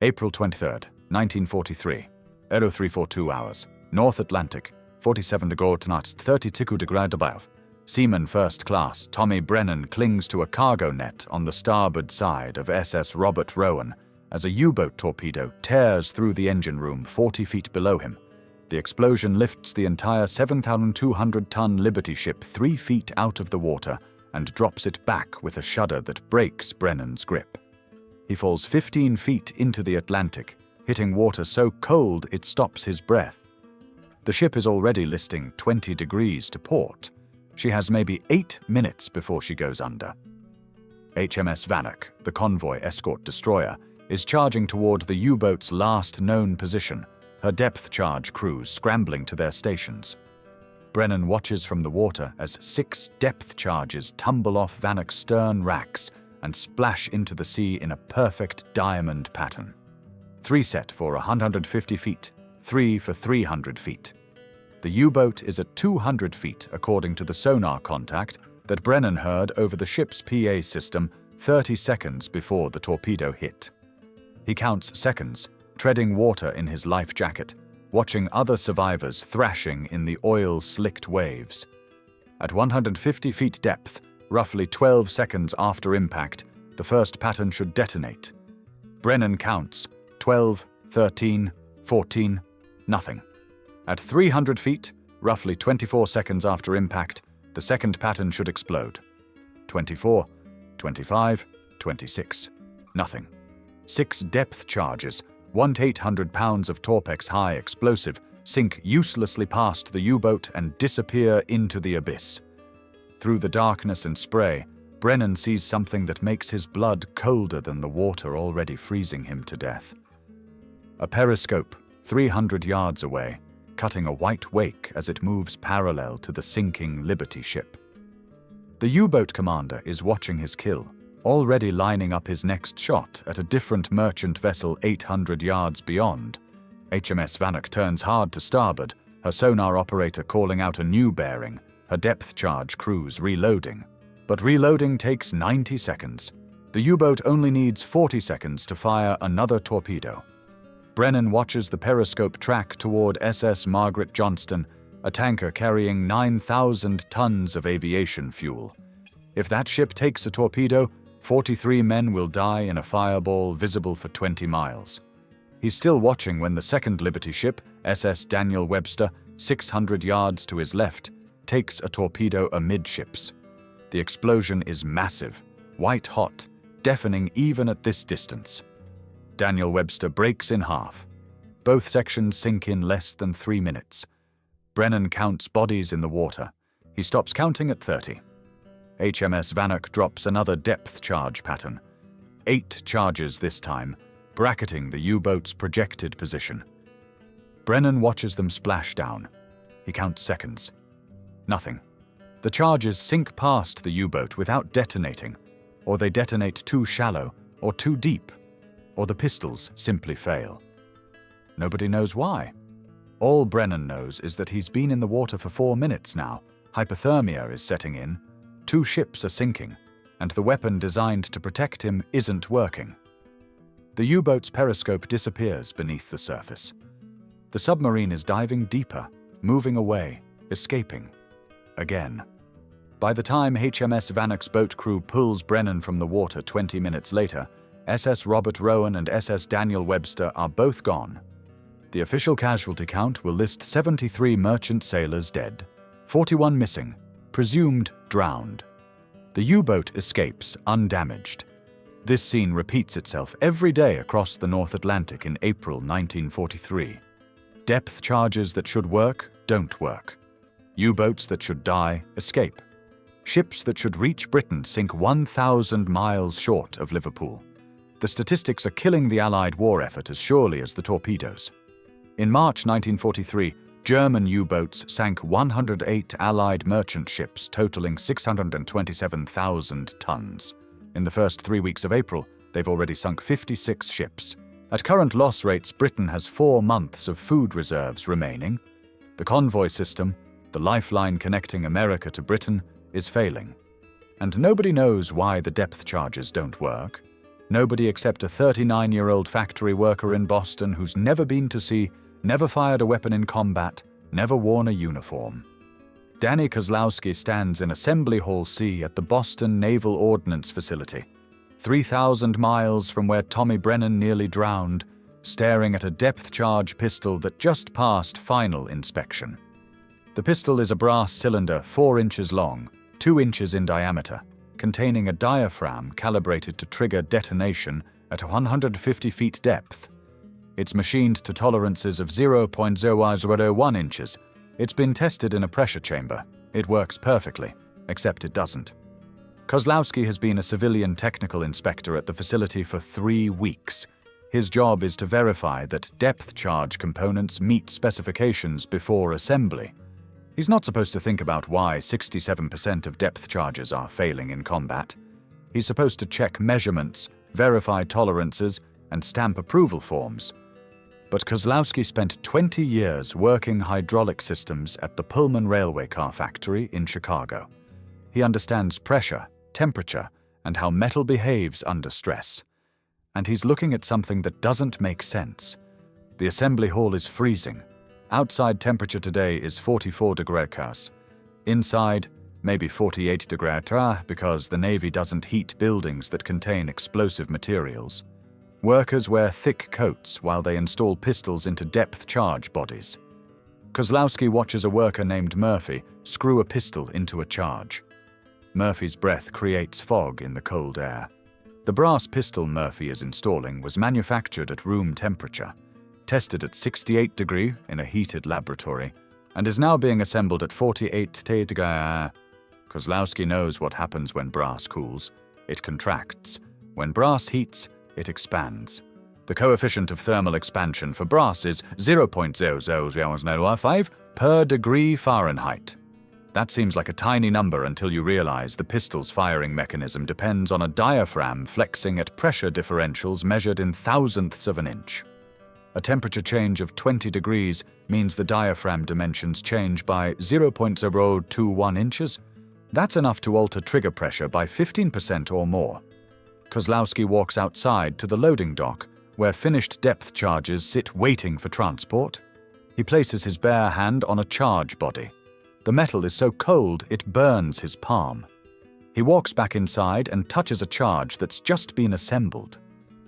April 23rd, 1943, 0342 hours, North Atlantic, 47 degrees knots, 32 degrees above. Seaman First Class Tommy Brennan clings to a cargo net on the starboard side of SS Robert Rowan as a U-boat torpedo tears through the engine room 40 feet below him. The explosion lifts the entire 7,200-ton Liberty ship 3 feet out of the water and drops it back with a shudder that breaks Brennan's grip. He falls 15 feet into the Atlantic, hitting water so cold it stops his breath. The ship is already listing 20 degrees to port. She has maybe 8 minutes before she goes under. HMS Vanek, the convoy escort destroyer, is charging toward the U-boat's last known position, her depth charge crews scrambling to their stations. Brennan watches from the water as 6 depth charges tumble off Vanek's stern racks and splash into the sea in a perfect diamond pattern. 3 set for 150 feet, 3 for 300 feet. The U-boat is at 200 feet according to the sonar contact that Brennan heard over the ship's PA system 30 seconds before the torpedo hit. He counts seconds, treading water in his life jacket, watching other survivors thrashing in the oil-slicked waves. At 150 feet depth, roughly 12 seconds after impact, the first pattern should detonate. Brennan counts 12, 13, 14, nothing. At 300 feet, roughly 24 seconds after impact, the second pattern should explode. 24, 25, 26, nothing. 6 depth charges, 1,800 pounds of Torpex-high explosive, sink uselessly past the U-boat and disappear into the abyss. Through the darkness and spray, Brennan sees something that makes his blood colder than the water already freezing him to death. A periscope, 300 yards away, cutting a white wake as it moves parallel to the sinking Liberty ship. The U-boat commander is watching his kill, already lining up his next shot at a different merchant vessel 800 yards beyond. HMS Vanek turns hard to starboard, her sonar operator calling out a new bearing, her depth charge crews reloading. But reloading takes 90 seconds. The U-boat only needs 40 seconds to fire another torpedo. Brennan watches the periscope track toward SS Margaret Johnston, a tanker carrying 9,000 tons of aviation fuel. If that ship takes a torpedo, 43 men will die in a fireball visible for 20 miles. He's still watching when the second Liberty ship, SS Daniel Webster, 600 yards to his left, takes a torpedo amidships. The explosion is massive, white-hot, deafening even at this distance. Daniel Webster breaks in half. Both sections sink in less than 3 minutes. Brennan counts bodies in the water. He stops counting at 30. HMS Vanek drops another depth charge pattern. 8 charges this time, bracketing the U-boat's projected position. Brennan watches them splash down. He counts seconds. Nothing. The charges sink past the U-boat without detonating, or they detonate too shallow or too deep, or the pistols simply fail. Nobody knows why. All Brennan knows is that he's been in the water for 4 minutes now. Hypothermia is setting in. 2 ships are sinking, and the weapon designed to protect him isn't working. The U-boat's periscope disappears beneath the surface. The submarine is diving deeper, moving away, escaping. Again. By the time HMS Vanek's boat crew pulls Brennan from the water 20 minutes later, SS Robert Rowan and SS Daniel Webster are both gone. The official casualty count will list 73 merchant sailors dead, 41 missing, presumed drowned. The U-boat escapes undamaged. This scene repeats itself every day across the North Atlantic in April 1943. Depth charges that should work don't work. U-boats that should die escape. Ships that should reach Britain sink 1,000 miles short of Liverpool. The statistics are killing the Allied war effort as surely as the torpedoes. In March 1943, German U-boats sank 108 Allied merchant ships totaling 627,000 tons. In the first 3 weeks of April, they've already sunk 56 ships. At current loss rates, Britain has 4 months of food reserves remaining. The convoy system, the lifeline connecting America to Britain, is failing. And nobody knows why the depth charges don't work. Nobody except a 39-year-old factory worker in Boston who's never been to sea, never fired a weapon in combat, never worn a uniform. Danny Kozlowski stands in Assembly Hall C at the Boston Naval Ordnance Facility, 3,000 miles from where Tommy Brennan nearly drowned, staring at a depth-charge pistol that just passed final inspection. The pistol is a brass cylinder 4 inches long, 2 inches in diameter, containing a diaphragm calibrated to trigger detonation at 150 feet depth. It's machined to tolerances of 0.001 inches. It's been tested in a pressure chamber. It works perfectly, except it doesn't. Kozlowski has been a civilian technical inspector at the facility for 3 weeks. His job is to verify that depth charge components meet specifications before assembly. He's not supposed to think about why 67% of depth charges are failing in combat. He's supposed to check measurements, verify tolerances, and stamp approval forms. But Kozlowski spent 20 years working hydraulic systems at the Pullman Railway Car Factory in Chicago. He understands pressure, temperature, and how metal behaves under stress. And he's looking at something that doesn't make sense. The assembly hall is freezing. Outside temperature today is 44 degrees. Inside, maybe 48 degrees because the Navy doesn't heat buildings that contain explosive materials. Workers wear thick coats while they install pistols into depth charge bodies. Kozlowski watches a worker named Murphy screw a pistol into a charge. Murphy's breath creates fog in the cold air. The brass pistol Murphy is installing was manufactured at room temperature, tested at 68 degrees in a heated laboratory, and is now being assembled at 48 degrees. Kozlowski knows what happens when brass cools. It contracts. When brass heats, it expands. The coefficient of thermal expansion for brass is 0.00005 per degree Fahrenheit. That seems like a tiny number until you realize the pistol's firing mechanism depends on a diaphragm flexing at pressure differentials measured in thousandths of an inch. A temperature change of 20 degrees means the diaphragm dimensions change by 0.021 inches. That's enough to alter trigger pressure by 15% or more. Kozlowski walks outside to the loading dock, where finished depth charges sit waiting for transport. He places his bare hand on a charge body. The metal is so cold it burns his palm. He walks back inside and touches a charge that's just been assembled.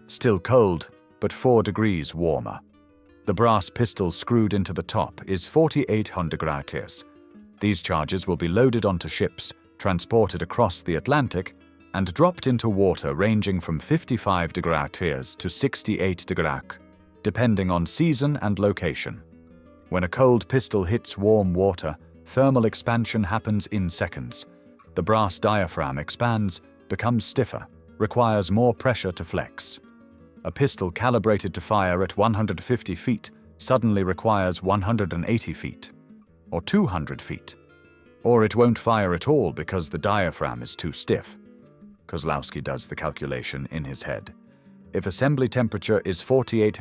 Still cold, but 4 degrees warmer. The brass pistol screwed into the top is 4,800 degrees. These charges will be loaded onto ships, transported across the Atlantic, and dropped into water ranging from 55 degrees to 68 degrees, depending on season and location. When a cold pistol hits warm water, thermal expansion happens in seconds. The brass diaphragm expands, becomes stiffer, requires more pressure to flex. A pistol calibrated to fire at 150 feet suddenly requires 180 feet, or 200 feet. Or it won't fire at all because the diaphragm is too stiff. Kozlowski does the calculation in his head. If assembly temperature is 48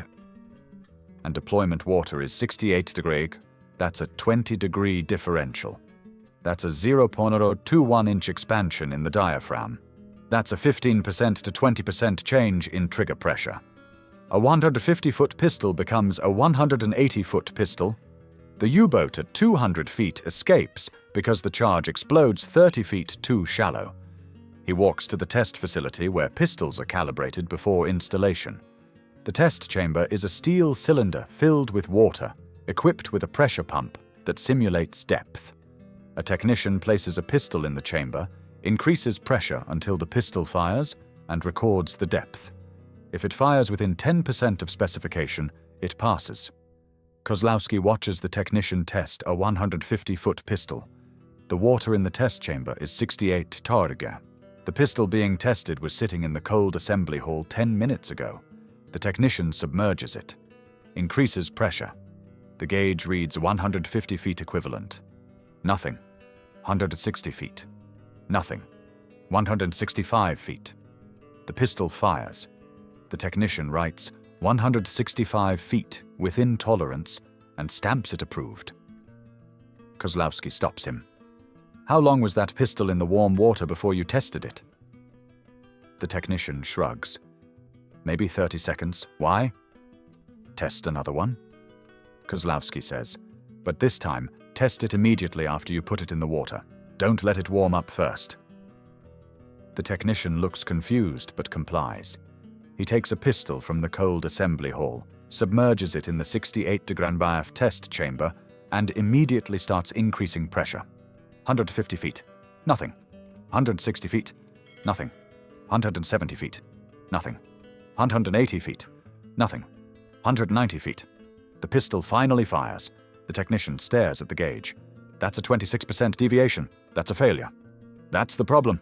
and deployment water is 68 degrees, that's a 20-degree differential. That's a 0.021-inch expansion in the diaphragm. That's a 15% to 20% change in trigger pressure. A 150-foot pistol becomes a 180-foot pistol. The U-boat at 200 feet escapes because the charge explodes 30 feet too shallow. He walks to the test facility where pistols are calibrated before installation. The test chamber is a steel cylinder filled with water, equipped with a pressure pump that simulates depth. A technician places a pistol in the chamber, increases pressure until the pistol fires, and records the depth. If it fires within 10% of specification, it passes. Kozlowski watches the technician test a 150-foot pistol. The water in the test chamber is 68 degrees. The pistol being tested was sitting in the cold assembly hall 10 minutes ago. The technician submerges it, increases pressure. The gauge reads 150 feet equivalent. Nothing. 160 feet. Nothing. 165 feet. The pistol fires. The technician writes 165 feet within tolerance and stamps it approved. Kozlowski stops him. How long was that pistol in the warm water before you tested it? The technician shrugs. maybe 30 seconds. Why? Test another one, Kozlowski says. But this time, test it immediately after you put it in the water. Don't let it warm up first. The technician looks confused but complies. He takes a pistol from the cold assembly hall, submerges it in the 68-degree test chamber, and immediately starts increasing pressure. 150 feet. Nothing. 160 feet. Nothing. 170 feet. Nothing. 180 feet. Nothing. 190 feet. The pistol finally fires. The technician stares at the gauge. That's a 26% deviation. That's a failure. That's the problem,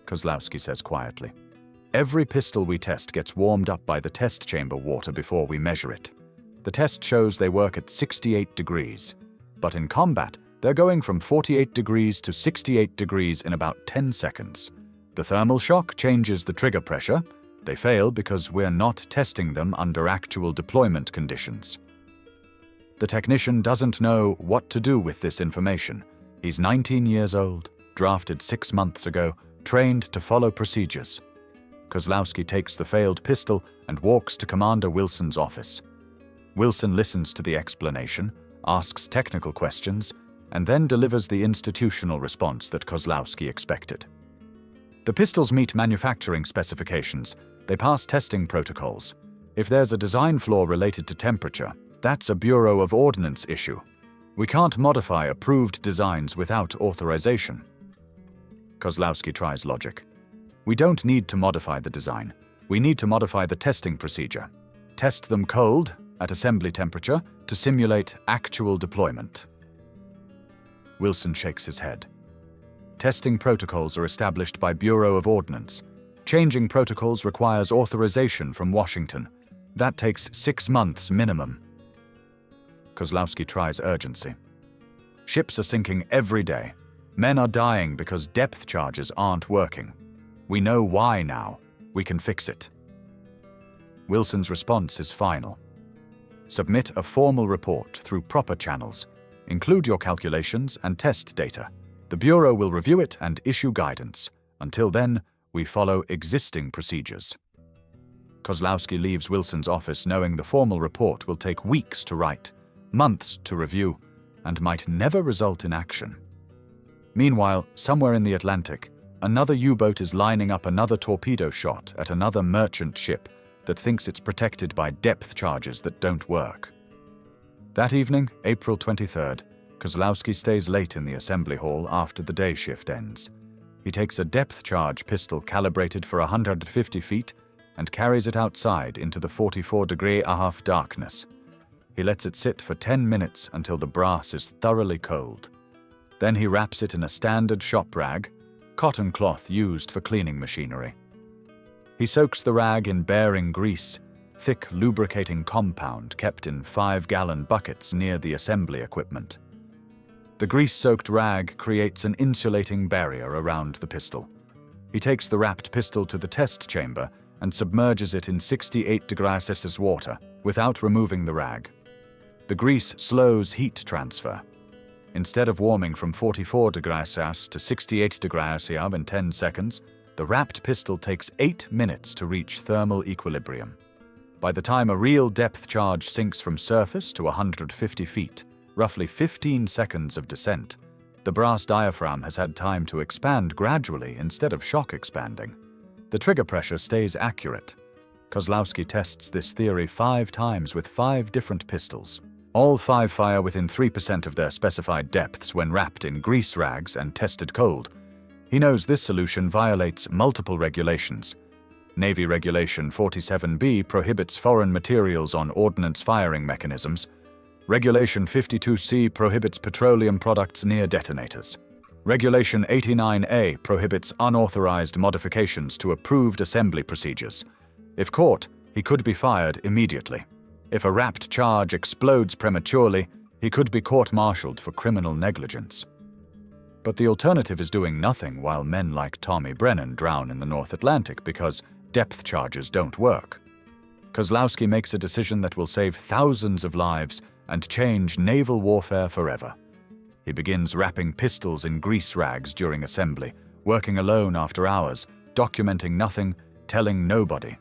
Kozlowski says quietly. Every pistol we test gets warmed up by the test chamber water before we measure it. The test shows they work at 68 degrees. But in combat, they're going from 48 degrees to 68 degrees in about 10 seconds. The thermal shock changes the trigger pressure. They fail because we're not testing them under actual deployment conditions. The technician doesn't know what to do with this information. He's 19 years old, drafted 6 months ago, trained to follow procedures. Kozlowski takes the failed pistol and walks to Commander Wilson's office. Wilson listens to the explanation, asks technical questions, and then delivers the institutional response that Kozlowski expected. The pistols meet manufacturing specifications. They pass testing protocols. If there's a design flaw related to temperature, that's a Bureau of Ordnance issue. We can't modify approved designs without authorization. Kozlowski tries logic. We don't need to modify the design. We need to modify the testing procedure. Test them cold, at assembly temperature, to simulate actual deployment. Wilson shakes his head. Testing protocols are established by Bureau of Ordnance. Changing protocols requires authorization from Washington. That takes 6 months minimum. Kozlowski tries urgency. Ships are sinking every day. Men are dying because depth charges aren't working. We know why now. We can fix it. Wilson's response is final. Submit a formal report through proper channels. Include your calculations and test data. The Bureau will review it and issue guidance. Until then, we follow existing procedures. Kozlowski leaves Wilson's office knowing the formal report will take weeks to write, months to review, and might never result in action. Meanwhile, somewhere in the Atlantic, another U-boat is lining up another torpedo shot at another merchant ship that thinks it's protected by depth charges that don't work. That evening, April 23rd, Kozlowski stays late in the assembly hall after the day shift ends. He takes a depth charge pistol calibrated for 150 feet and carries it outside into the 44-degree darkness. He lets it sit for 10 minutes until the brass is thoroughly cold. Then he wraps it in a standard shop rag, cotton cloth used for cleaning machinery. He soaks the rag in bearing grease, thick lubricating compound kept in 5-gallon buckets near the assembly equipment. The grease-soaked rag creates an insulating barrier around the pistol. He takes the wrapped pistol to the test chamber and submerges it in 68 degrees Celsius water without removing the rag. The grease slows heat transfer. Instead of warming from 44 degrees Celsius to 68 degrees Celsius in 10 seconds, the wrapped pistol takes 8 minutes to reach thermal equilibrium. By the time a real depth charge sinks from surface to 150 feet, roughly 15 seconds of descent, the brass diaphragm has had time to expand gradually instead of shock expanding. The trigger pressure stays accurate. Kozlowski tests this theory 5 times with 5 different pistols. All 5 fire within 3% of their specified depths when wrapped in grease rags and tested cold. He knows this solution violates multiple regulations. Navy Regulation 47B prohibits foreign materials on ordnance firing mechanisms. Regulation 52C prohibits petroleum products near detonators. Regulation 89A prohibits unauthorized modifications to approved assembly procedures. If caught, he could be fired immediately. If a wrapped charge explodes prematurely, he could be court-martialed for criminal negligence. But the alternative is doing nothing while men like Tommy Brennan drown in the North Atlantic because depth charges don't work. Kozlowski makes a decision that will save thousands of lives and change naval warfare forever. He begins wrapping pistols in grease rags during assembly, working alone after hours, documenting nothing, telling nobody.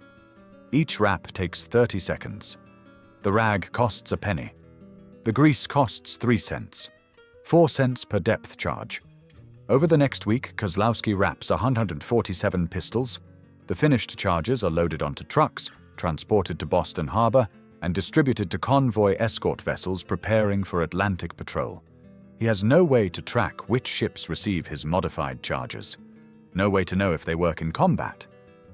Each wrap takes 30 seconds. The rag costs a penny. The grease costs 3 cents. 4 cents per depth charge. Over the next week, Kozlowski wraps 147 pistols. The finished charges are loaded onto trucks, transported to Boston Harbor, and distributed to convoy escort vessels preparing for Atlantic patrol. He has no way to track which ships receive his modified charges. No way to know if they work in combat.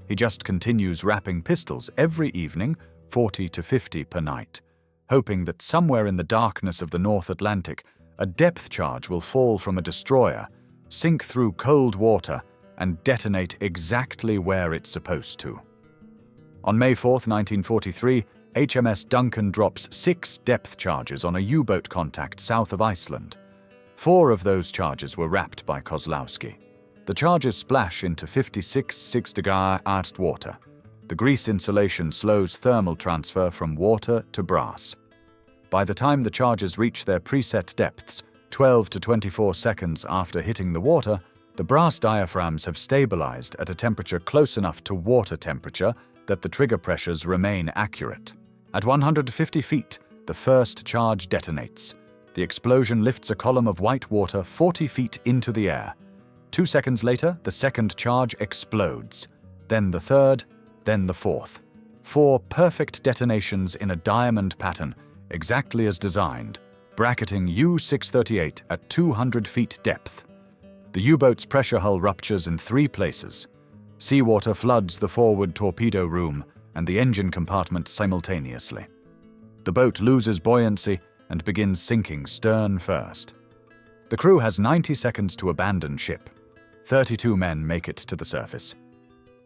He just continues wrapping pistols every evening, 40 to 50 per night, hoping that somewhere in the darkness of the North Atlantic, a depth charge will fall from a destroyer, sink through cold water, and detonate exactly where it's supposed to. On May 4, 1943, HMS Duncan drops 6 depth charges on a U-boat contact south of Iceland. 4 of those charges were wrapped by Kozlowski. The charges splash into 56° iced water. The grease insulation slows thermal transfer from water to brass. By the time the charges reach their preset depths, 12 to 24 seconds after hitting the water, the brass diaphragms have stabilized at a temperature close enough to water temperature that the trigger pressures remain accurate. At 150 feet, the first charge detonates. The explosion lifts a column of white water 40 feet into the air. 2 seconds later, the second charge explodes. Then the third, then the fourth. 4 perfect detonations in a diamond pattern, exactly as designed, bracketing U-638 at 200 feet depth. The U-boat's pressure hull ruptures in 3 places. Seawater floods the forward torpedo room and the engine compartment simultaneously. The boat loses buoyancy and begins sinking stern first. The crew has 90 seconds to abandon ship. 32 men make it to the surface.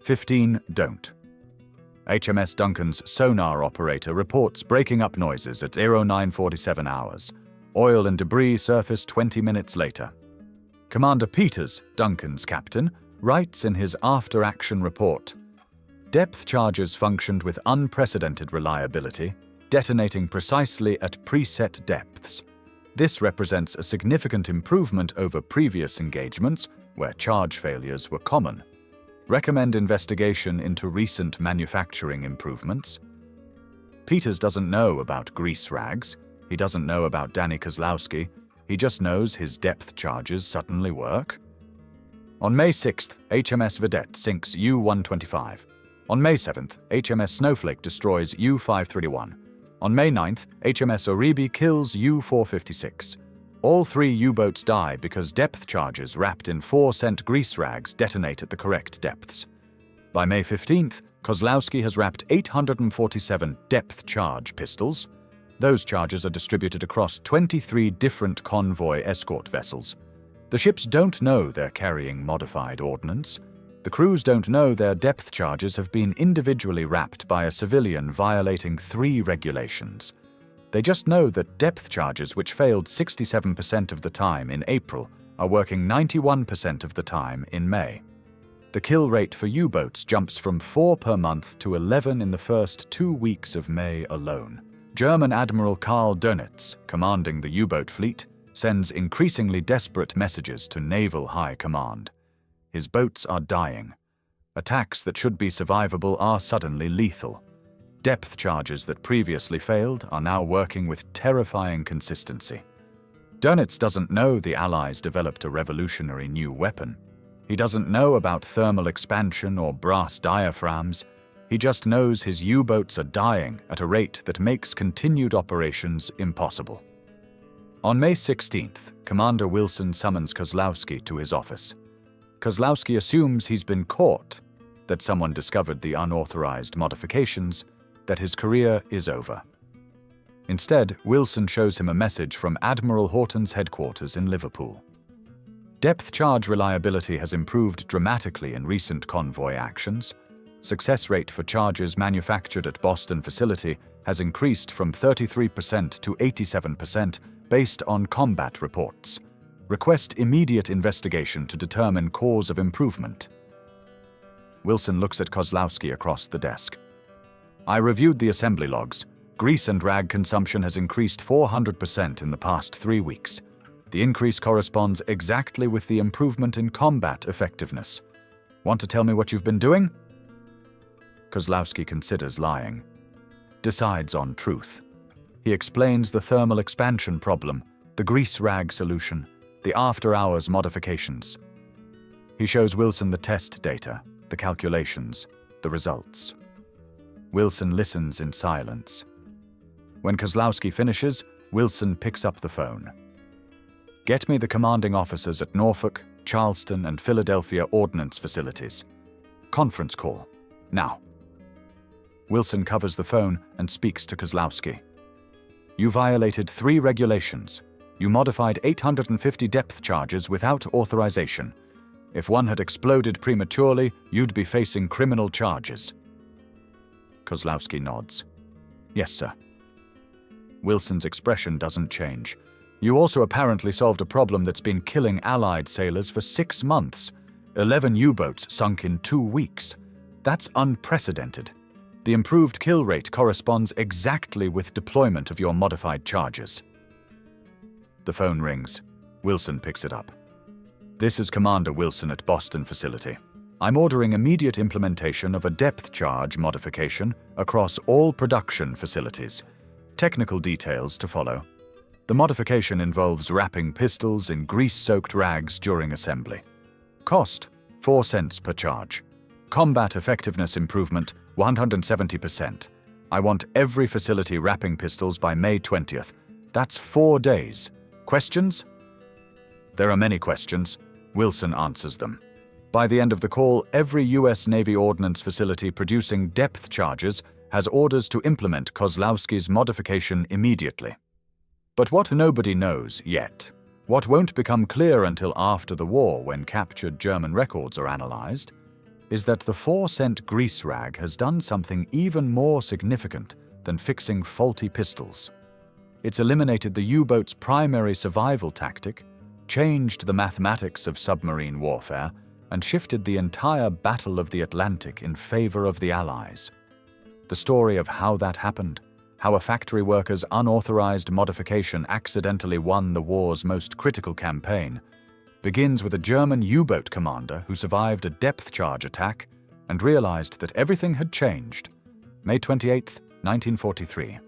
15 don't. HMS Duncan's sonar operator reports breaking up noises at 09:47 hours. Oil and debris surface 20 minutes later. Commander Peters, Duncan's captain, writes in his after-action report, "Depth charges functioned with unprecedented reliability, detonating precisely at preset depths. This represents a significant improvement over previous engagements where charge failures were common. Recommend investigation into recent manufacturing improvements." Peters doesn't know about grease rags. He doesn't know about Danny Kozlowski. He just knows his depth charges suddenly work. On May 6th, HMS Vedette sinks U-125. On May 7th, HMS Snowflake destroys U-531. On May 9th, HMS Oribe kills U-456. All 3 U-boats die because depth charges wrapped in 4-cent grease rags detonate at the correct depths. By May 15th, Kozlowski has wrapped 847 depth charge pistols. Those charges are distributed across 23 different convoy escort vessels. The ships don't know they're carrying modified ordnance. The crews don't know their depth charges have been individually wrapped by a civilian violating 3 regulations. They just know that depth charges which failed 67% of the time in April are working 91% of the time in May. The kill rate for U-boats jumps from 4 per month to 11 in the first 2 weeks of May alone. German Admiral Karl Dönitz, commanding the U-boat fleet, sends increasingly desperate messages to Naval High Command. His boats are dying. Attacks that should be survivable are suddenly lethal. Depth charges that previously failed are now working with terrifying consistency. Dönitz doesn't know the Allies developed a revolutionary new weapon. He doesn't know about thermal expansion or brass diaphragms. He just knows his U-boats are dying at a rate that makes continued operations impossible. On May 16th, Commander Wilson summons Kozlowski to his office. Kozlowski assumes he's been caught, that someone discovered the unauthorized modifications, that his career is over. Instead, Wilson shows him a message from Admiral Horton's headquarters in Liverpool. Depth charge reliability has improved dramatically in recent convoy actions. Success rate for charges manufactured at Boston facility has increased from 33% to 87% based on combat reports. Request immediate investigation to determine cause of improvement. Wilson looks at Kozlowski across the desk. "I reviewed the assembly logs. Grease and rag consumption has increased 400% in the past 3 weeks. The increase corresponds exactly with the improvement in combat effectiveness. Want to tell me what you've been doing?" Kozlowski considers lying. Decides on truth. He explains the thermal expansion problem, the grease rag solution, the after-hours modifications. He shows Wilson the test data, the calculations, the results. Wilson listens in silence. When Kozlowski finishes, Wilson picks up the phone. "Get me the commanding officers at Norfolk, Charleston, and Philadelphia ordnance facilities. Conference call. Now." Wilson covers the phone and speaks to Kozlowski. "You violated 3 regulations. You modified 850 depth charges without authorization. If one had exploded prematurely, you'd be facing criminal charges." Kozlowski nods. "Yes, sir." Wilson's expression doesn't change. "You also apparently solved a problem that's been killing Allied sailors for 6 months. 11 U-boats sunk in 2 weeks. That's unprecedented. The improved kill rate corresponds exactly with deployment of your modified charges." The phone rings. Wilson picks it up. "This is Commander Wilson at Boston facility. I'm ordering immediate implementation of a depth charge modification across all production facilities. Technical details to follow. The modification involves wrapping pistols in grease-soaked rags during assembly. Cost, 4 cents per charge. Combat effectiveness improvement, 170%. I want every facility wrapping pistols by May 20th. That's 4 days. Questions?" "There are many questions." Wilson answers them. By the end of the call, every U.S. Navy ordnance facility producing depth charges has orders to implement Kozlowski's modification immediately. But what nobody knows yet, what won't become clear until after the war when captured German records are analyzed, is that the 4-cent grease rag has done something even more significant than fixing faulty pistols. It's eliminated the U-boat's primary survival tactic, changed the mathematics of submarine warfare, and shifted the entire Battle of the Atlantic in favor of the Allies. The story of how that happened, how a factory worker's unauthorized modification accidentally won the war's most critical campaign, begins with a German U-boat commander who survived a depth charge attack and realized that everything had changed. May 28, 1943.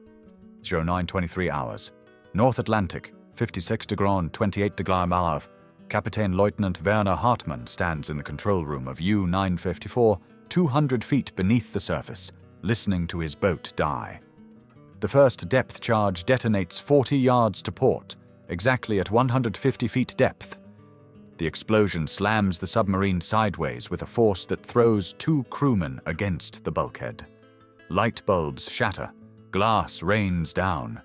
09:23 hours. North Atlantic, 56 degrees 28 degrees Malav. Captain Lieutenant Werner Hartmann stands in the control room of U-954, 200 feet beneath the surface, listening to his boat die. The first depth charge detonates 40 yards to port, exactly at 150 feet depth. The explosion slams the submarine sideways with a force that throws 2 crewmen against the bulkhead. Light bulbs shatter, glass rains down.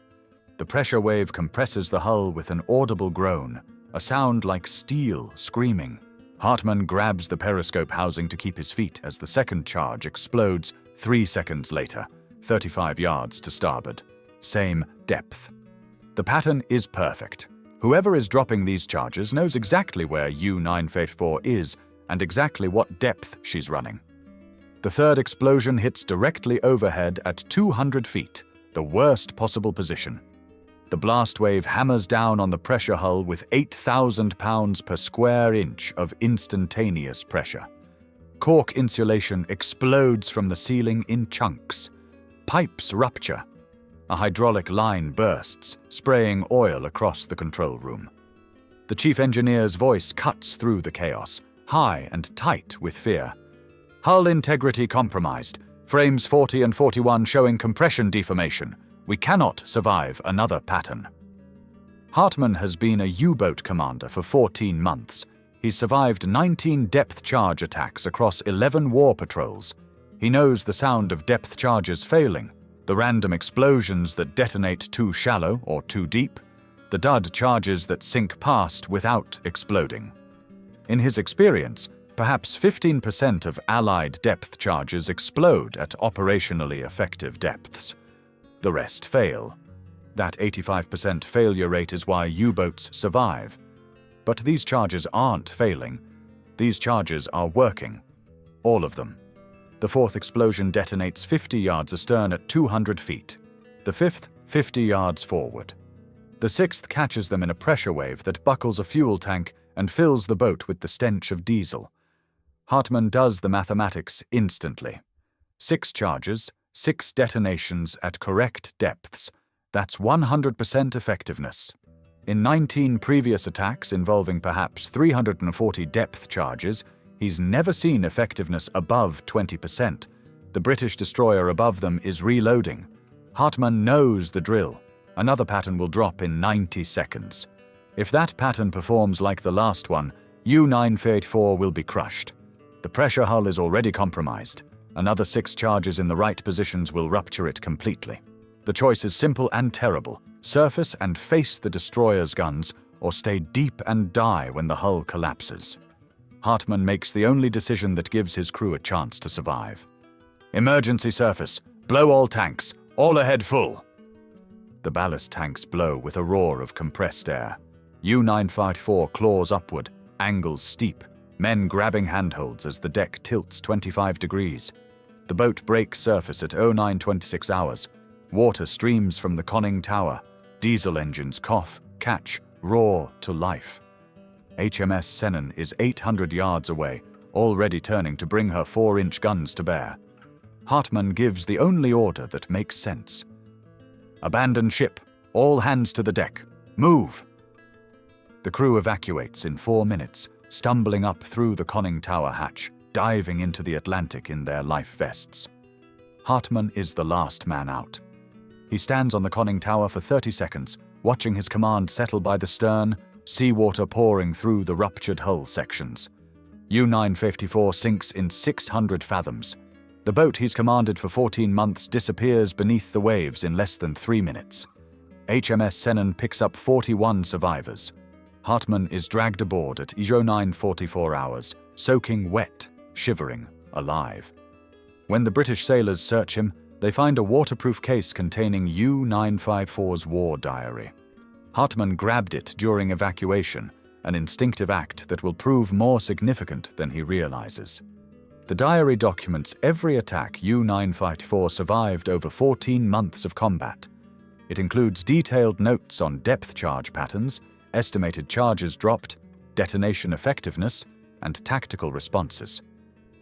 The pressure wave compresses the hull with an audible groan, a sound like steel screaming. Hartmann grabs the periscope housing to keep his feet as the second charge explodes 3 seconds later, 35 yards to starboard. Same depth. The pattern is perfect. Whoever is dropping these charges knows exactly where U-954 is and exactly what depth she's running. The third explosion hits directly overhead at 200 feet, the worst possible position. The blast wave hammers down on the pressure hull with 8,000 pounds per square inch of instantaneous pressure. Cork insulation explodes from the ceiling in chunks. Pipes rupture. A hydraulic line bursts, spraying oil across the control room. The chief engineer's voice cuts through the chaos, high and tight with fear. "Hull integrity compromised. Frames 40 and 41 showing compression deformation. We cannot survive another pattern." Hartmann has been a U-boat commander for 14 months. He's survived 19 depth charge attacks across 11 war patrols. He knows the sound of depth charges failing, the random explosions that detonate too shallow or too deep, the dud charges that sink past without exploding. In his experience, perhaps 15% of Allied depth charges explode at operationally effective depths. The rest fail. That 85% failure rate is why U-boats survive. But these charges aren't failing. These charges are working. All of them. The fourth explosion detonates 50 yards astern at 200 feet. The fifth, 50 yards forward. The sixth catches them in a pressure wave that buckles a fuel tank and fills the boat with the stench of diesel. Hartmann does the mathematics instantly. 6 charges, 6 detonations at correct depths. That's 100% effectiveness. In 19 previous attacks involving perhaps 340 depth charges, he's never seen effectiveness above 20%. The British destroyer above them is reloading. Hartmann knows the drill. Another pattern will drop in 90 seconds. If that pattern performs like the last one, U-954 will be crushed. The pressure hull is already compromised. Another 6 charges in the right positions will rupture it completely. The choice is simple and terrible: surface and face the destroyer's guns, or stay deep and die when the hull collapses. Hartmann makes the only decision that gives his crew a chance to survive. Emergency surface. Blow all tanks. All ahead full. The ballast tanks blow with a roar of compressed air. U-954 claws upward, angles steep, men grabbing handholds as the deck tilts 25 degrees. The boat breaks surface at 09:26 hours. Water streams from the conning tower. Diesel engines cough, catch, roar to life. HMS Sennen is 800 yards away, already turning to bring her 4-inch guns to bear. Hartmann gives the only order that makes sense. Abandon ship. All hands to the deck. Move! The crew evacuates in 4 minutes, stumbling up through the conning tower hatch, diving into the Atlantic in their life vests. Hartmann is the last man out. He stands on the conning tower for 30 seconds, watching his command settle by the stern, seawater pouring through the ruptured hull sections. U-954 sinks in 600 fathoms. The boat he's commanded for 14 months disappears beneath the waves in less than 3 minutes. HMS Sennen picks up 41 survivors. Hartmann is dragged aboard at 09:44 hours, soaking wet, shivering, alive. When the British sailors search him, they find a waterproof case containing U-954's war diary. Hartmann grabbed it during evacuation, an instinctive act that will prove more significant than he realizes. The diary documents every attack U-954 survived over 14 months of combat. It includes detailed notes on depth charge patterns, estimated charges dropped, detonation effectiveness, and tactical responses.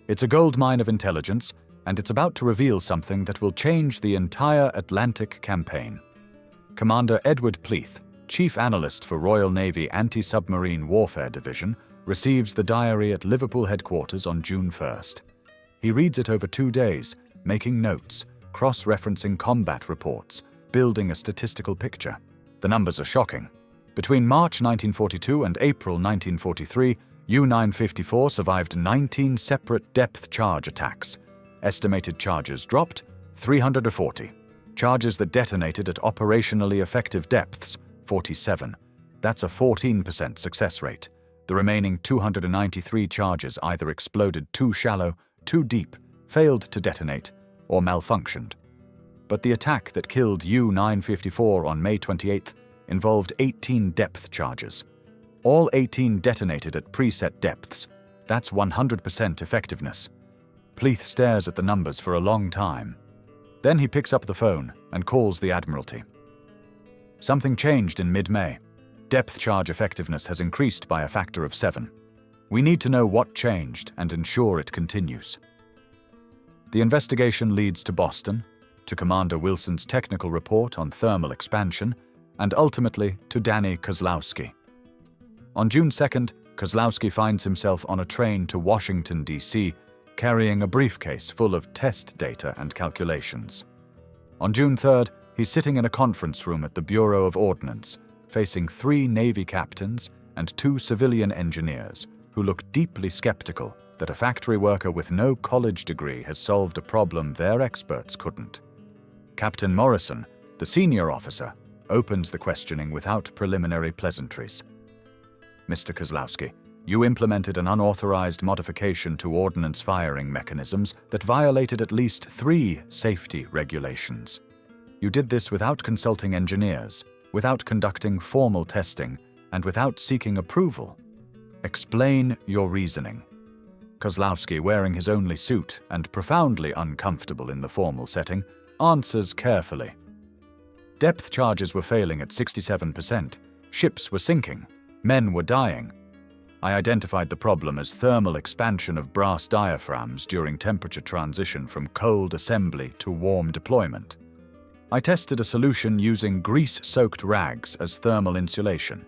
It's a goldmine of intelligence, and it's about to reveal something that will change the entire Atlantic campaign. Commander Edward Pleath, Chief Analyst for Royal Navy Anti-Submarine Warfare Division, receives the diary at Liverpool headquarters on June 1st. He reads it over 2 days, making notes, cross-referencing combat reports, building a statistical picture. The numbers are shocking. Between March 1942 and April 1943, U-954 survived 19 separate depth charge attacks. Estimated charges dropped, 340. Charges that detonated at operationally effective depths, 47. That's a 14% success rate. The remaining 293 charges either exploded too shallow, too deep, failed to detonate, or malfunctioned. But the attack that killed U-954 on May 28th involved 18 depth charges. All 18 detonated at preset depths. That's 100% effectiveness. Pleath stares at the numbers for a long time. Then he picks up the phone and calls the Admiralty. Something changed in mid-May. Depth charge effectiveness has increased by a factor of 7. We need to know what changed and ensure it continues. The investigation leads to Boston, to Commander Wilson's technical report on thermal expansion, and ultimately to Danny Kozlowski. On June 2nd, Kozlowski finds himself on a train to Washington, D.C., carrying a briefcase full of test data and calculations. On June 3rd, he's sitting in a conference room at the Bureau of Ordnance, facing 3 Navy captains and 2 civilian engineers who look deeply skeptical that a factory worker with no college degree has solved a problem their experts couldn't. Captain Morrison, the senior officer, opens the questioning without preliminary pleasantries. Mr. Kozlowski, you implemented an unauthorized modification to ordnance firing mechanisms that violated at least 3 safety regulations. You did this without consulting engineers, without conducting formal testing, and without seeking approval. Explain your reasoning. Kozlowski, wearing his only suit and profoundly uncomfortable in the formal setting, answers carefully. Depth charges were failing at 67%. Ships were sinking. Men were dying. I identified the problem as thermal expansion of brass diaphragms during temperature transition from cold assembly to warm deployment. I tested a solution using grease-soaked rags as thermal insulation.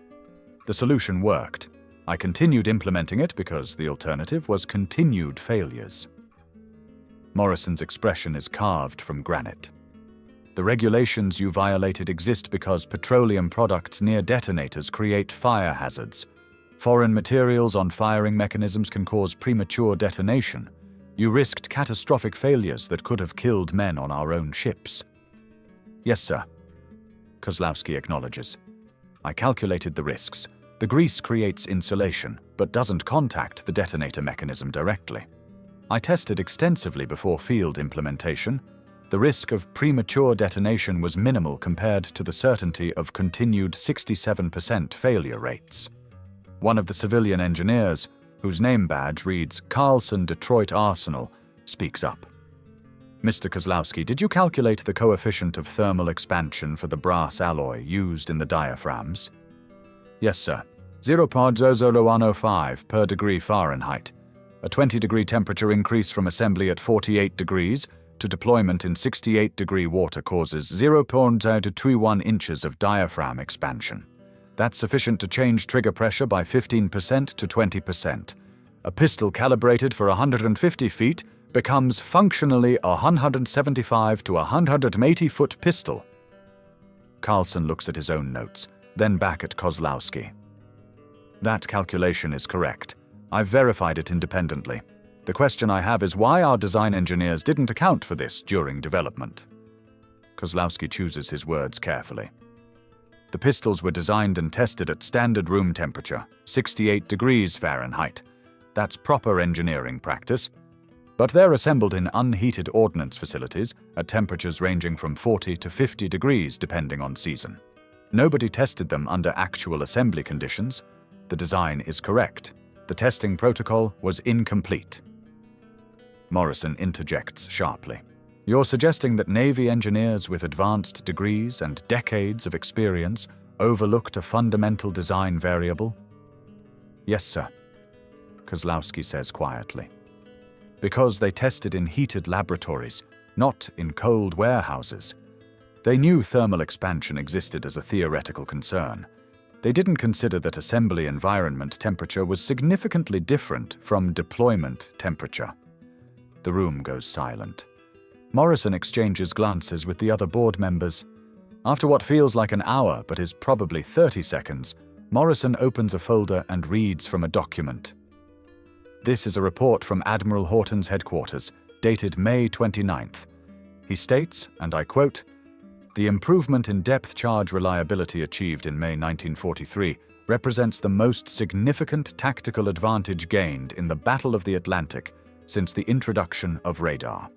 The solution worked. I continued implementing it because the alternative was continued failures. Morrison's expression is carved from granite. The regulations you violated exist because petroleum products near detonators create fire hazards. Foreign materials on firing mechanisms can cause premature detonation. You risked catastrophic failures that could have killed men on our own ships. Yes, sir. Kozlowski acknowledges. I calculated the risks. The grease creates insulation, but doesn't contact the detonator mechanism directly. I tested extensively before field implementation. The risk of premature detonation was minimal compared to the certainty of continued 67% failure rates. One of the civilian engineers, whose name badge reads Carlson Detroit Arsenal, speaks up. Mr. Kozlowski, did you calculate the coefficient of thermal expansion for the brass alloy used in the diaphragms? Yes, sir. 0.00105 per degree Fahrenheit. A 20-degree temperature increase from assembly at 48 degrees to deployment in 68-degree water causes 0.021 inches of diaphragm expansion. That's sufficient to change trigger pressure by 15% to 20%. A pistol calibrated for 150 feet becomes functionally a 175 to 180-foot pistol. Carlson looks at his own notes, then back at Kozlowski. That calculation is correct. I've verified it independently. The question I have is why our design engineers didn't account for this during development. Kozlowski chooses his words carefully. The pistols were designed and tested at standard room temperature, 68 degrees Fahrenheit. That's proper engineering practice. But they're assembled in unheated ordnance facilities at temperatures ranging from 40 to 50 degrees depending on season. Nobody tested them under actual assembly conditions. The design is correct. The testing protocol was incomplete. Morrison interjects sharply. You're suggesting that Navy engineers with advanced degrees and decades of experience overlooked a fundamental design variable? Yes, sir, Kozlowski says quietly. Because they tested in heated laboratories, not in cold warehouses. They knew thermal expansion existed as a theoretical concern. They didn't consider that assembly environment temperature was significantly different from deployment temperature. The room goes silent. Morrison exchanges glances with the other board members. After what feels like an hour but is probably 30 seconds, Morrison opens a folder and reads from a document. This is a report from Admiral Horton's headquarters, dated May 29th. He states, and I quote, "The improvement in depth charge reliability achieved in May 1943 represents the most significant tactical advantage gained in the Battle of the Atlantic since the introduction of radar.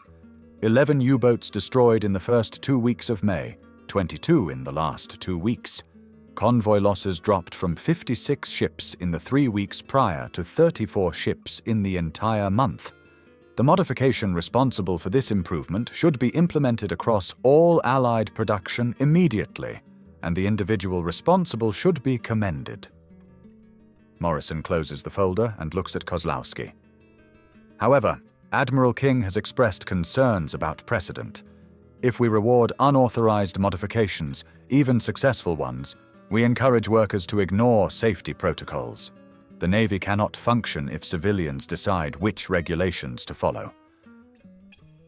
11 U-boats destroyed in the first 2 weeks of May, 22 in the last 2 weeks. Convoy losses dropped from 56 ships in the 3 weeks prior to 34 ships in the entire month. The modification responsible for this improvement should be implemented across all Allied production immediately, and the individual responsible should be commended." Morrison closes the folder and looks at Kozlowski. However, Admiral King has expressed concerns about precedent. If we reward unauthorized modifications, even successful ones, we encourage workers to ignore safety protocols. The Navy cannot function if civilians decide which regulations to follow.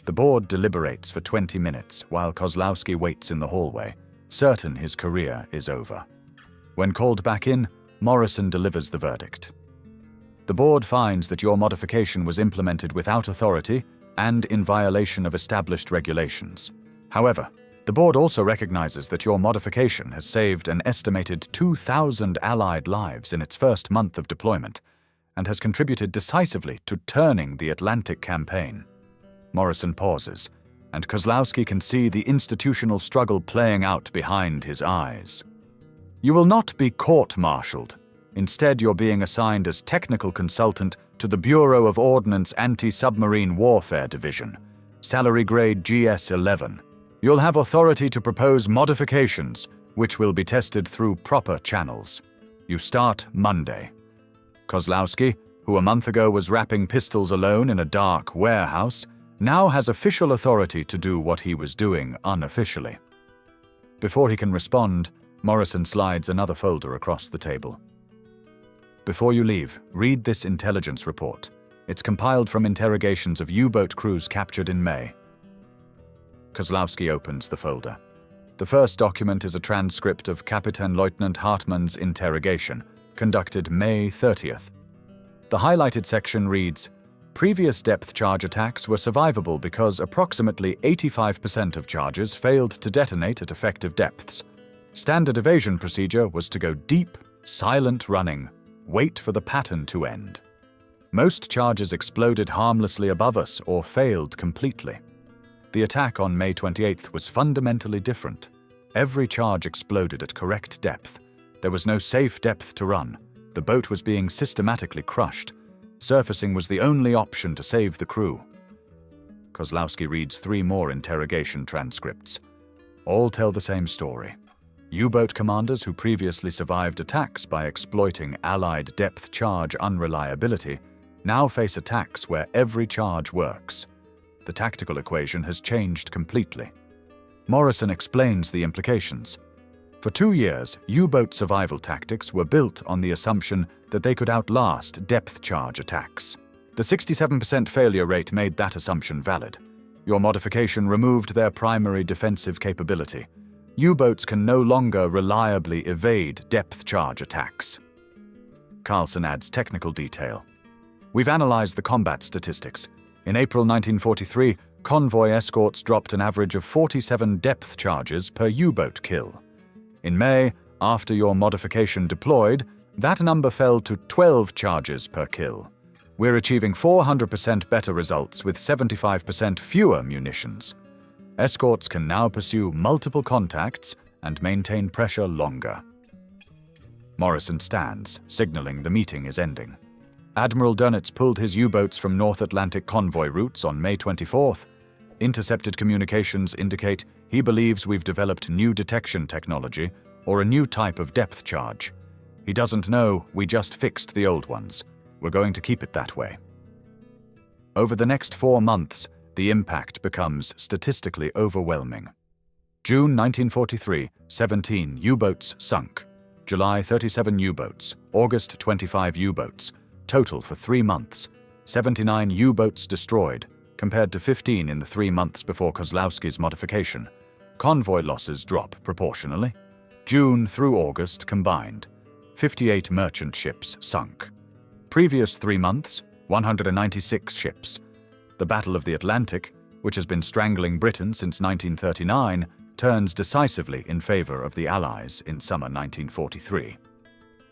The board deliberates for 20 minutes while Kozlowski waits in the hallway, certain his career is over. When called back in, Morrison delivers the verdict. The board finds that your modification was implemented without authority and in violation of established regulations. However, the board also recognizes that your modification has saved an estimated 2,000 Allied lives in its first month of deployment and has contributed decisively to turning the Atlantic campaign. Morrison pauses, and Kozlowski can see the institutional struggle playing out behind his eyes. You will not be court-martialed. Instead, you're being assigned as technical consultant to the Bureau of Ordnance Anti-Submarine Warfare Division, salary grade GS-11. You'll have authority to propose modifications, which will be tested through proper channels. You start Monday. Kozlowski, who a month ago was wrapping pistols alone in a dark warehouse, now has official authority to do what he was doing unofficially. Before he can respond, Morrison slides another folder across the table. Before you leave, read this intelligence report. It's compiled from interrogations of U-boat crews captured in May. Kozlowski opens the folder. The first document is a transcript of Captain Lieutenant Hartmann's interrogation, conducted May 30th. The highlighted section reads, "Previous depth charge attacks were survivable because approximately 85% of charges failed to detonate at effective depths. Standard evasion procedure was to go deep, silent running, wait for the pattern to end. Most charges exploded harmlessly above us or failed completely. The attack on May 28th was fundamentally different. Every charge exploded at correct depth. There was no safe depth to run. The boat was being systematically crushed. Surfacing was the only option to save the crew." Kozlowski reads 3 more interrogation transcripts. All tell the same story. U-boat commanders who previously survived attacks by exploiting Allied depth charge unreliability now face attacks where every charge works. The tactical equation has changed completely. Morrison explains the implications. For 2 years, U-boat survival tactics were built on the assumption that they could outlast depth charge attacks. The 67% failure rate made that assumption valid. Your modification removed their primary defensive capability. U-boats can no longer reliably evade depth charge attacks. Carlson adds technical detail. "We've analyzed the combat statistics. In April 1943, convoy escorts dropped an average of 47 depth charges per U-boat kill. In May, after your modification deployed, that number fell to 12 charges per kill. We're achieving 400% better results with 75% fewer munitions. Escorts can now pursue multiple contacts and maintain pressure longer." Morrison stands, signaling the meeting is ending. Admiral Dönitz pulled his U-boats from North Atlantic convoy routes on May 24th. Intercepted communications indicate he believes we've developed new detection technology or a new type of depth charge. He doesn't know we just fixed the old ones. We're going to keep it that way. Over the next 4 months, the impact becomes statistically overwhelming. June 1943, 17 U-boats sunk. July, 37 U-boats. August, 25 U-boats. Total for 3 months. 79 U-boats destroyed, compared to 15 in the 3 months before Kozlowski's modification. Convoy losses drop proportionally. June through August combined. 58 merchant ships sunk. Previous 3 months, 196 ships. The Battle of the Atlantic, which has been strangling Britain since 1939, turns decisively in favor of the Allies in summer 1943.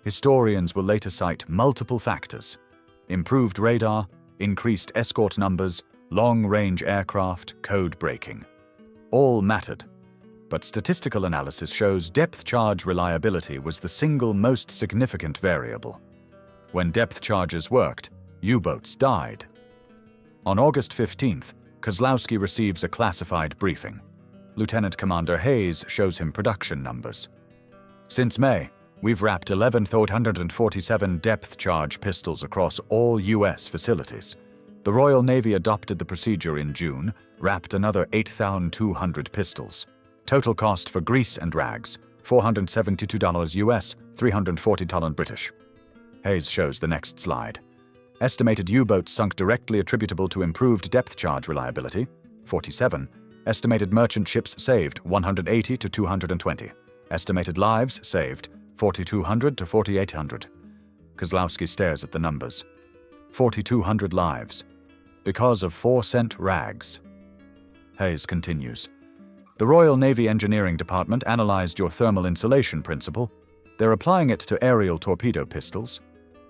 Historians will later cite multiple factors: improved radar, increased escort numbers, long-range aircraft, code breaking. All mattered, but statistical analysis shows depth charge reliability was the single most significant variable. When depth charges worked, U-boats died. On August 15th, Kozlowski receives a classified briefing. Lieutenant Commander Hayes shows him production numbers. Since May, we've wrapped 11,847 depth charge pistols across all U.S. facilities. The Royal Navy adopted the procedure in June, wrapped another 8,200 pistols. Total cost for grease and rags, $472 US, $340 British. Hayes shows the next slide. Estimated U-boats sunk directly attributable to improved depth charge reliability, 47. Estimated merchant ships saved, 180 to 220. Estimated lives saved, 4,200 to 4,800. Kozlowski stares at the numbers. 4,200 lives. Because of 4-cent rags. Hayes continues. The Royal Navy Engineering Department analyzed your thermal insulation principle. They're applying it to aerial torpedo pistols.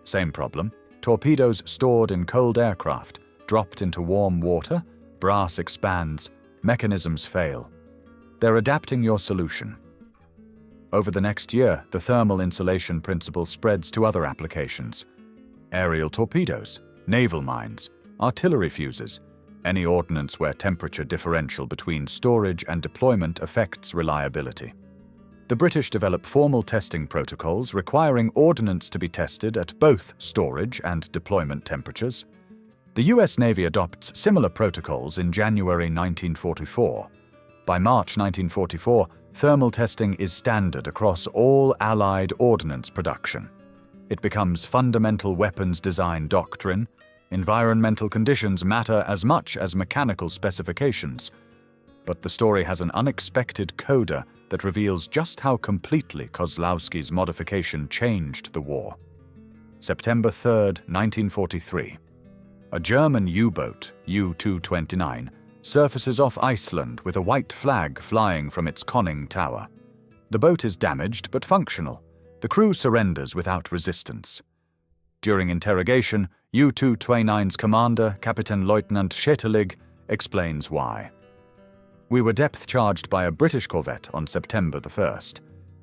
Same problem. Torpedoes stored in cold aircraft, dropped into warm water, brass expands, mechanisms fail. They're adapting your solution. Over the next year, the thermal insulation principle spreads to other applications. Aerial torpedoes, naval mines, artillery fuses, any ordnance where temperature differential between storage and deployment affects reliability. the British develop formal testing protocols requiring ordnance to be tested at both storage and deployment temperatures. The US Navy adopts similar protocols in January 1944. By March 1944, thermal testing is standard across all Allied ordnance production. It becomes fundamental weapons design doctrine. Environmental conditions matter as much as mechanical specifications. But the story has an unexpected coda that reveals just how completely Kozlowski's modification changed the war. September 3, 1943. A German U-boat, U-229, surfaces off Iceland with a white flag flying from its conning tower. The boat is damaged but functional. The crew surrenders without resistance. During interrogation, U-229's commander, Captain Lieutenant Shetelig, explains why. We were depth-charged by a British corvette on September the 1st.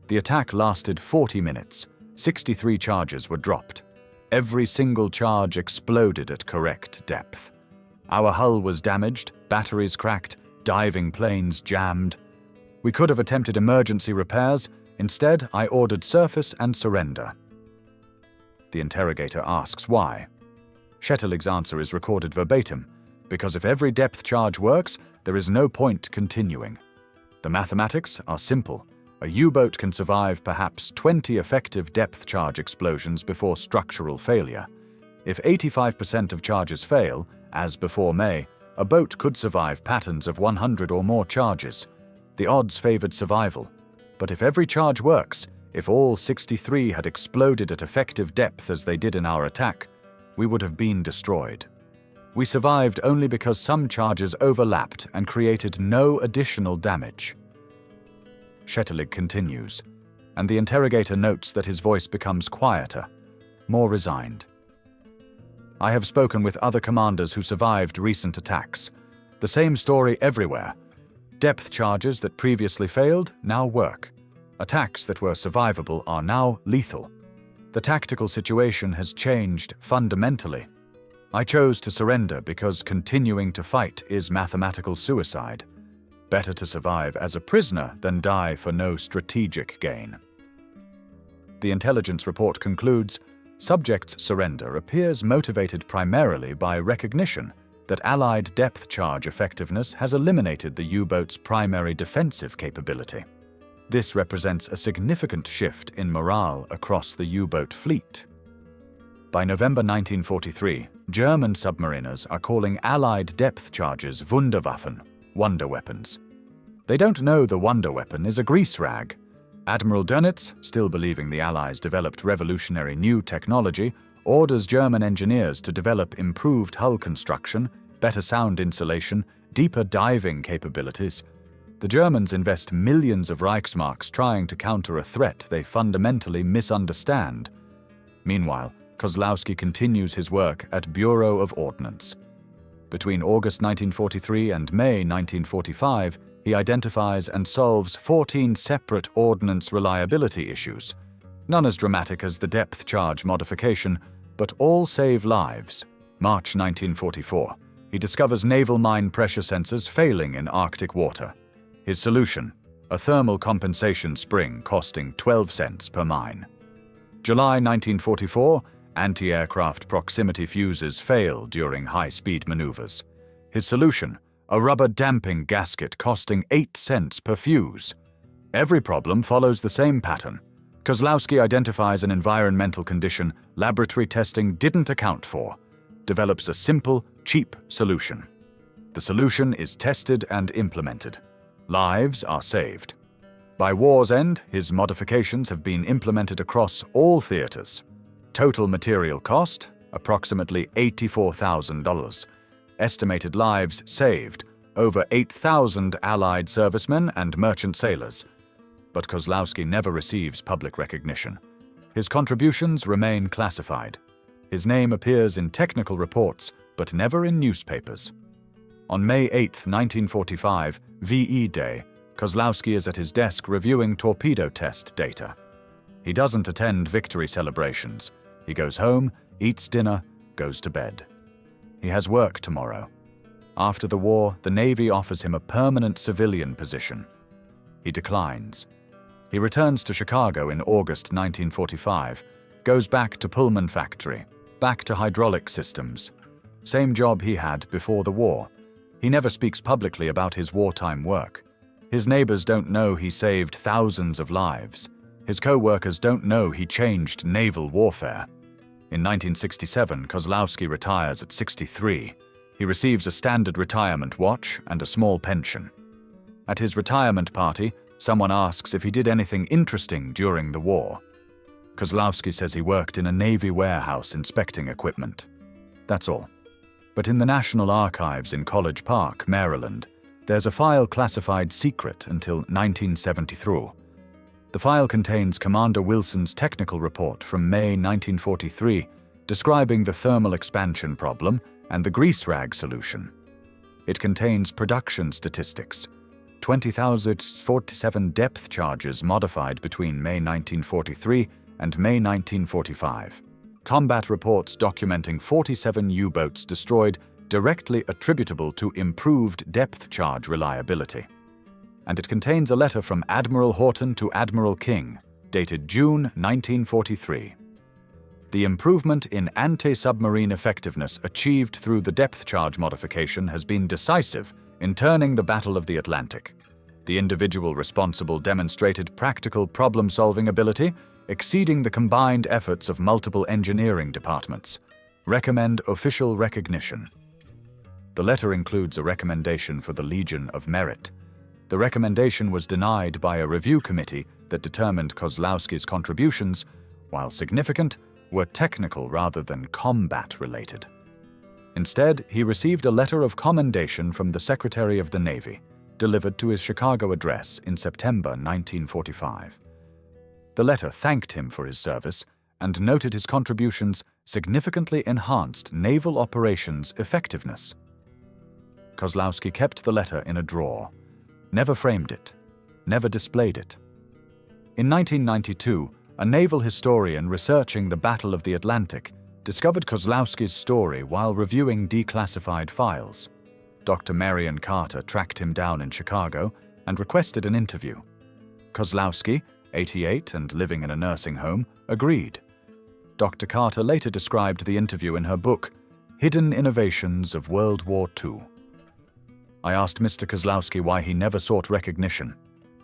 The attack lasted 40 minutes. 63 charges were dropped. Every single charge exploded at correct depth. Our hull was damaged, batteries cracked, diving planes jammed. We could have attempted emergency repairs. Instead, I ordered surface and surrender. The interrogator asks why. Shettelig's answer is recorded verbatim, because if every depth charge works, there is no point continuing. The mathematics are simple. A U-boat can survive perhaps 20 effective depth charge explosions before structural failure. If 85% of charges fail, as before May, a boat could survive patterns of 100 or more charges. The odds favored survival. But if every charge works, if all 63 had exploded at effective depth as they did in our attack, we would have been destroyed. We survived only because some charges overlapped and created no additional damage. Shetelig continues, and the interrogator notes that his voice becomes quieter, more resigned. I have spoken with other commanders who survived recent attacks. The same story everywhere. Depth charges that previously failed now work. Attacks that were survivable are now lethal. The tactical situation has changed fundamentally. I chose to surrender because continuing to fight is mathematical suicide. Better to survive as a prisoner than die for no strategic gain. The intelligence report concludes, subject's surrender appears motivated primarily by recognition that Allied depth charge effectiveness has eliminated the U-boat's primary defensive capability. This represents a significant shift in morale across the U-boat fleet. By November 1943, German submariners are calling Allied depth charges Wunderwaffen, wonder weapons. They don't know the wonder weapon is a grease rag. Admiral Dönitz, still believing the Allies developed revolutionary new technology, orders German engineers to develop improved hull construction, better sound insulation, deeper diving capabilities. The Germans invest millions of Reichsmarks trying to counter a threat they fundamentally misunderstand. Meanwhile, Kozlowski continues his work at Bureau of Ordnance. Between August 1943 and May 1945, he identifies and solves 14 separate ordnance reliability issues, none as dramatic as the depth charge modification, but all save lives. March 1944, he discovers naval mine pressure sensors failing in Arctic water. His solution, a thermal compensation spring costing 12 cents per mine. July 1944, anti-aircraft proximity fuses fail during high-speed maneuvers. His solution, a rubber damping gasket costing 8 cents per fuse. Every problem follows the same pattern. Kozlowski identifies an environmental condition laboratory testing didn't account for, develops a simple, cheap solution. The solution is tested and implemented. Lives are saved. By war's end, his modifications have been implemented across all theaters. Total material cost, approximately $84,000. Estimated lives saved, over 8,000 Allied servicemen and merchant sailors. But Kozlowski never receives public recognition. His contributions remain classified. His name appears in technical reports, but never in newspapers. On May 8, 1945, VE Day, Kozlowski is at his desk reviewing torpedo test data. He doesn't attend victory celebrations. He goes home, eats dinner, goes to bed. He has work tomorrow. After the war, the Navy offers him a permanent civilian position. He declines. He returns to Chicago in August 1945, goes back to Pullman factory, back to hydraulic systems. Same job he had before the war. He never speaks publicly about his wartime work. His neighbors don't know he saved thousands of lives. His co-workers don't know he changed naval warfare. In 1967, Kozlowski retires at 63. He receives a standard retirement watch and a small pension. At his retirement party, someone asks if he did anything interesting during the war. Kozlowski says he worked in a Navy warehouse inspecting equipment. That's all. But in the National Archives in College Park, Maryland, there's a file classified secret until 1973. The file contains Commander Wilson's technical report from May 1943, describing the thermal expansion problem and the grease rag solution. It contains production statistics, 20,047 depth charges modified between May 1943 and May 1945. Combat reports documenting 47 U-boats destroyed directly attributable to improved depth charge reliability. And it contains a letter from Admiral Horton to Admiral King, dated June 1943. The improvement in anti-submarine effectiveness achieved through the depth charge modification has been decisive in turning the Battle of the Atlantic. The individual responsible demonstrated practical problem-solving ability, exceeding the combined efforts of multiple engineering departments. Recommend official recognition. The letter includes a recommendation for the Legion of Merit. The recommendation was denied by a review committee that determined Kozlowski's contributions, while significant, were technical rather than combat-related. Instead, he received a letter of commendation from the Secretary of the Navy, delivered to his Chicago address in September 1945. The letter thanked him for his service and noted his contributions significantly enhanced naval operations effectiveness. Kozlowski kept the letter in a drawer, never framed it, never displayed it. In 1992, a naval historian researching the Battle of the Atlantic discovered Kozlowski's story while reviewing declassified files. Dr. Marion Carter tracked him down in Chicago and requested an interview. Kozlowski, 88 and living in a nursing home, agreed. Dr. Carter later described the interview in her book, Hidden Innovations of World War II. I asked Mr. Kozlowski why he never sought recognition.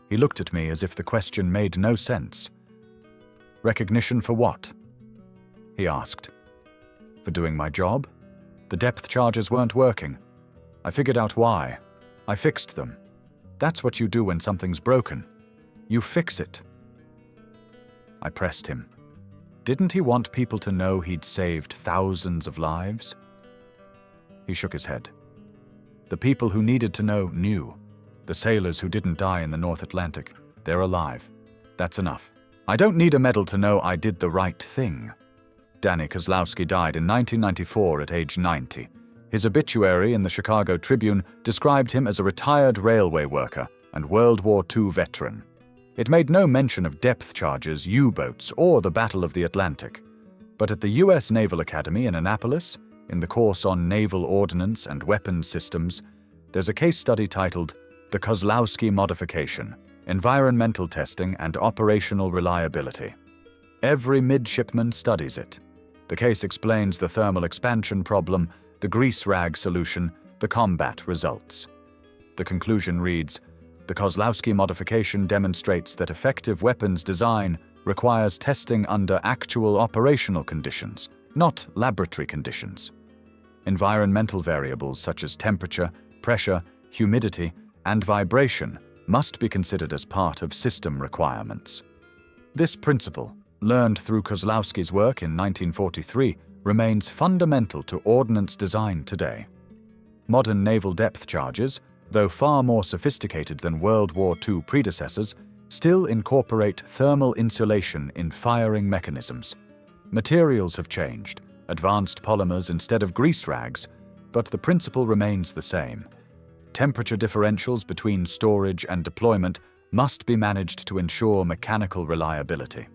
He looked at me as if the question made no sense. Recognition for what? He asked. For doing my job? The depth charges weren't working. I figured out why. I fixed them. That's what you do when something's broken. You fix it. I pressed him. Didn't he want people to know he'd saved thousands of lives? He shook his head. The people who needed to know knew. The sailors who didn't die in the North Atlantic, they're alive. That's enough. I don't need a medal to know I did the right thing. Danny Kozlowski died in 1994 at age 90. His obituary in the Chicago Tribune described him as a retired railway worker and World War II veteran. It made no mention of depth charges, U-boats, or the Battle of the Atlantic. But at the U.S. Naval Academy in Annapolis, in the course on Naval Ordnance and Weapons Systems, there's a case study titled The Kozlowski Modification, Environmental Testing and Operational Reliability. Every midshipman studies it. The case explains the thermal expansion problem, the grease rag solution, the combat results. The conclusion reads, the Kozlowski modification demonstrates that effective weapons design requires testing under actual operational conditions, not laboratory conditions. Environmental variables such as temperature, pressure, humidity, and vibration must be considered as part of system requirements. This principle, learned through Kozlowski's work in 1943, remains fundamental to ordnance design today. Modern naval depth charges, though far more sophisticated than World War II predecessors, still incorporate thermal insulation in firing mechanisms. Materials have changed, advanced polymers instead of grease rags, but the principle remains the same. Temperature differentials between storage and deployment must be managed to ensure mechanical reliability.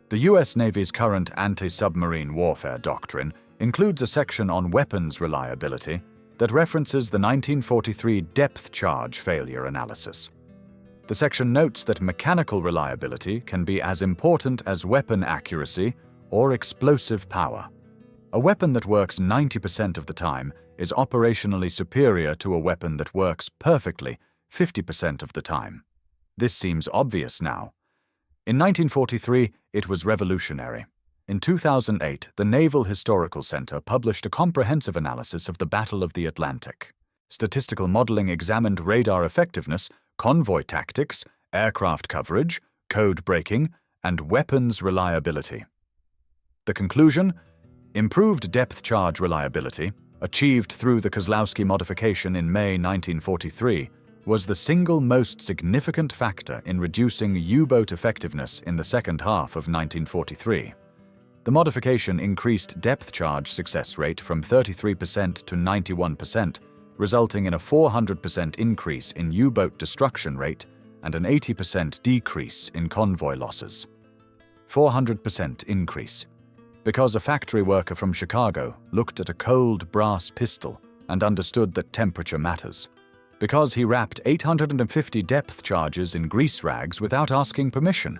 The U.S. Navy's current anti-submarine warfare doctrine includes a section on weapons reliability that references the 1943 depth charge failure analysis. The section notes that mechanical reliability can be as important as weapon accuracy or explosive power. A weapon that works 90% of the time is operationally superior to a weapon that works perfectly 50% of the time. This seems obvious now. In 1943, it was revolutionary. In 2008, the Naval Historical Center published a comprehensive analysis of the Battle of the Atlantic. Statistical modeling examined radar effectiveness, convoy tactics, aircraft coverage, code breaking, and weapons reliability. The conclusion? Improved depth charge reliability, achieved through the Kozlowski modification in May 1943, was the single most significant factor in reducing U-boat effectiveness in the second half of 1943. The modification increased depth charge success rate from 33% to 91%, resulting in a 400% increase in U-boat destruction rate and an 80% decrease in convoy losses. 400% increase. Because a factory worker from Chicago looked at a cold brass pistol and understood that temperature matters. Because he wrapped 850 depth charges in grease rags without asking permission.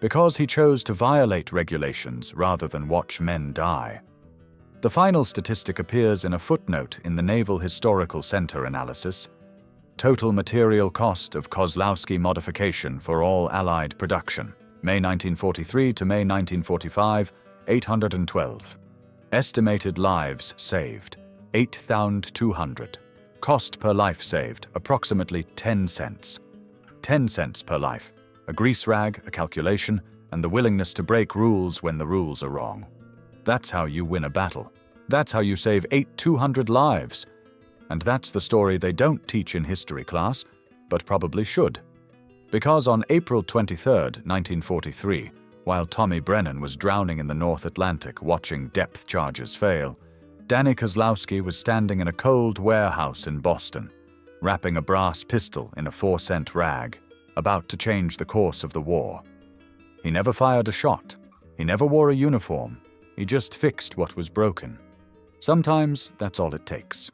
Because he chose to violate regulations rather than watch men die. The final statistic appears in a footnote in the Naval Historical Center analysis. Total material cost of Kozlowski modification for all Allied production, May 1943 to May 1945, 812. Estimated lives saved, 8,200. Cost per life saved, approximately 10 cents. 10 cents per life. A grease rag, a calculation, and the willingness to break rules when the rules are wrong. That's how you win a battle. That's how you save 8,200 lives. And that's the story they don't teach in history class, but probably should. Because on April 23, 1943, while Tommy Brennan was drowning in the North Atlantic watching depth charges fail, Danny Kozlowski was standing in a cold warehouse in Boston, wrapping a brass pistol in a 4-cent rag, about to change the course of the war. He never fired a shot. He never wore a uniform. He just fixed what was broken. Sometimes that's all it takes.